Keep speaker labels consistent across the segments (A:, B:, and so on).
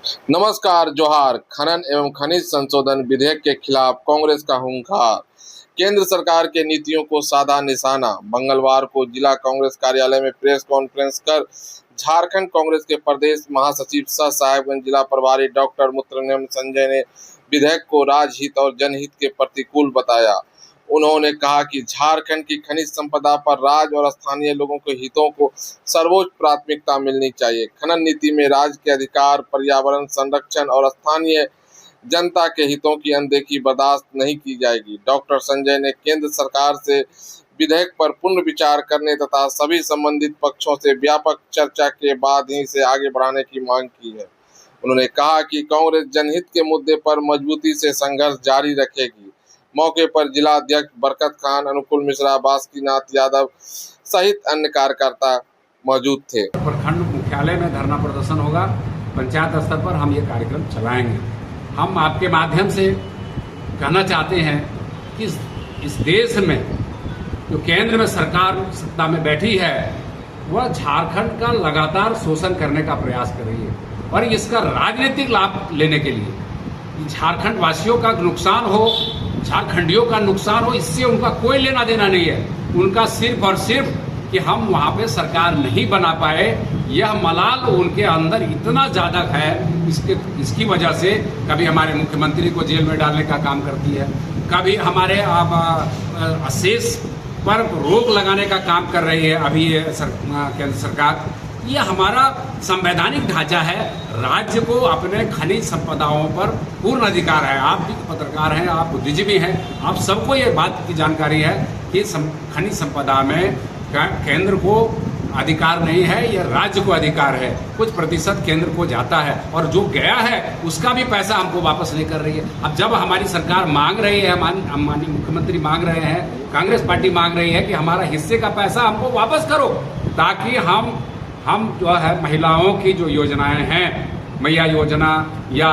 A: नमस्कार जोहार। खनन एवं खनिज संशोधन विधेयक के खिलाफ कांग्रेस का हुंकार। केंद्र सरकार के नीतियों को साधा निशाना। मंगलवार को जिला कांग्रेस कार्यालय में प्रेस कॉन्फ्रेंस कर झारखंड कांग्रेस के प्रदेश महासचिव सह साहेबगंज जिला प्रभारी डॉक्टर मुत्रनम संजय ने विधेयक को राजहित और जनहित के प्रतिकूल बताया। उन्होंने कहा कि झारखंड की खनिज संपदा पर राज्य और स्थानीय लोगों के हितों को सर्वोच्च प्राथमिकता मिलनी चाहिए। खनन नीति में राज्य के अधिकार, पर्यावरण संरक्षण और स्थानीय जनता के हितों की अनदेखी बर्दाश्त नहीं की जाएगी। डॉक्टर संजय ने केंद्र सरकार से विधेयक पर पुनर्विचार करने तथा सभी संबंधित पक्षों से व्यापक चर्चा के बाद ही इसे आगे बढ़ाने की मांग की है। उन्होंने कहा कि कांग्रेस जनहित के मुद्दे पर मजबूती से संघर्ष जारी रखेगी। मौके पर जिला अध्यक्ष बरकत खान, अनुकूल मिश्रा, बासुकीनाथ यादव सहित अन्य कार्यकर्ता मौजूद थे।
B: प्रखंड मुख्यालय में धरना प्रदर्शन होगा। पंचायत स्तर पर हम ये कार्यक्रम चलाएंगे। हम आपके माध्यम से कहना चाहते हैं कि इस देश में जो केंद्र में सरकार सत्ता में बैठी है वह झारखंड का लगातार शोषण करने का प्रयास कर रही है और इसका राजनीतिक लाभ लेने के लिए झारखंड वासियों का नुकसान हो, झारखंडियों का नुकसान हो, इससे उनका कोई लेना देना नहीं है। उनका सिर्फ और सिर्फ कि हम वहाँ पे सरकार नहीं बना पाए, यह मलाल उनके अंदर इतना ज़्यादा है। इसकी वजह से कभी हमारे मुख्यमंत्री को जेल में डालने का काम करती है, कभी हमारे अशेष पर रोक लगाने का काम कर रही है अभी ये केंद्र सरकार। ये हमारा संवैधानिक ढांचा है। राज्य को अपने खनिज संपदाओं पर पूर्ण अधिकार है। आप भी पत्रकार हैं, आप बुद्धिजीवी हैं, आप सबको ये बात की जानकारी है कि खनिज संपदा में केंद्र को अधिकार नहीं है, यह राज्य को अधिकार है। कुछ प्रतिशत केंद्र को जाता है और जो गया है उसका भी पैसा हमको वापस नहीं कर रही है। अब जब हमारी सरकार मांग रही है, माननीय मुख्यमंत्री मांग रहे हैं, कांग्रेस पार्टी मांग रही है कि हमारा हिस्से का पैसा हमको वापस करो, ताकि हम जो है महिलाओं की जो योजनाएं हैं, मैया योजना या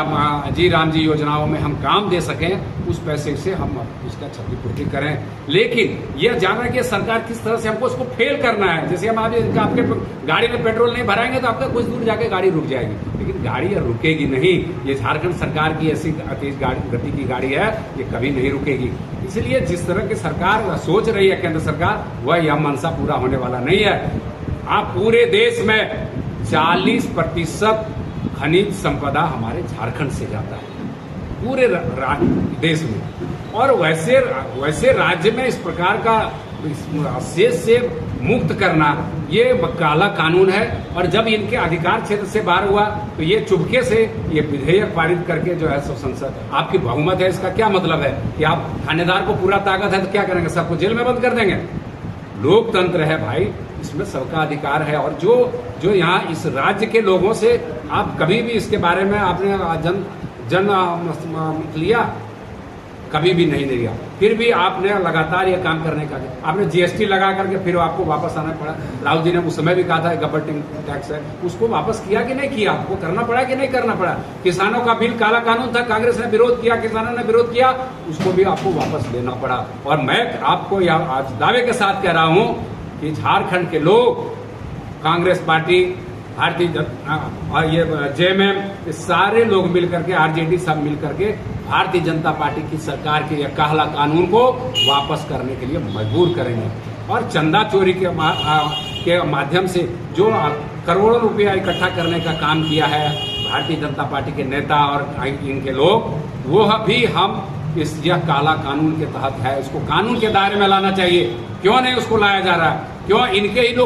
B: जी राम जी योजनाओं में हम काम दे सकें, उस पैसे से हम उसका क्षतिपूर्ति करें। लेकिन यह जानना कि सरकार किस तरह से हमको उसको फेल करना है। जैसे हम आपके गाड़ी में पेट्रोल नहीं भराएंगे तो आपका कुछ दूर जाके गाड़ी रुक जाएगी, लेकिन गाड़ी रुकेगी नहीं। ये झारखंड सरकार की ऐसी तेज गति की गाड़ी है, ये कभी नहीं रुकेगी। इसलिए जिस तरह की सरकार सोच रही है केंद्र सरकार, वह यह मनसा पूरा होने वाला नहीं है। आप पूरे देश में 40% खनिज संपदा हमारे झारखंड से जाता है, पूरे देश में। और वैसे राज्य में इस प्रकार का शेष से मुक्त करना ये काला कानून है। और जब इनके अधिकार क्षेत्र से बाहर हुआ तो ये चुपके से ये विधेयक पारित करके जो है संसद, आपकी बहुमत है, इसका क्या मतलब है कि आप थानेदार को पूरा ताकत है तो क्या करेंगे, सबको जेल में बंद कर देंगे। लोकतंत्र है भाई, इसमें सबका अधिकार है। और जो यहाँ इस राज्य के लोगों से आप कभी भी इसके बारे में आपने जन लिया, कभी भी नहीं लिया। फिर भी आपने लगातार ये काम करने का, आपने जीएसटी लगा करके फिर आपको वापस आना पड़ा। राहुल जी ने उस समय भी कहा था गवर्नमेंट टैक्स है, उसको वापस किया कि नहीं किया, आपको करना पड़ा कि नहीं करना पड़ा। किसानों का बिल काला कानून था, कांग्रेस ने विरोध किया, किसानों ने विरोध किया, उसको भी आपको वापस लेना पड़ा। और मैं आपको आज दावे के साथ कह रहा हूं कि झारखंड के लोग, कांग्रेस पार्टी, भारतीय और ये जेएमएम, ये सारे लोग मिलकर के, आरजेडी सब मिलकर के भारतीय जनता पार्टी की सरकार के यह काला कानून को वापस करने के लिए मजबूर करेंगे। और चंदा चोरी के माध्यम से जो करोड़ों रुपया इकट्ठा करने का काम किया है भारतीय जनता पार्टी के नेता और इनके लोग, वो भी हम यह काला कानून के तहत है, इसको कानून के दायरे में लाना चाहिए। क्यों नहीं उसको लाया जा रहा है? क्यों इनके ही लोग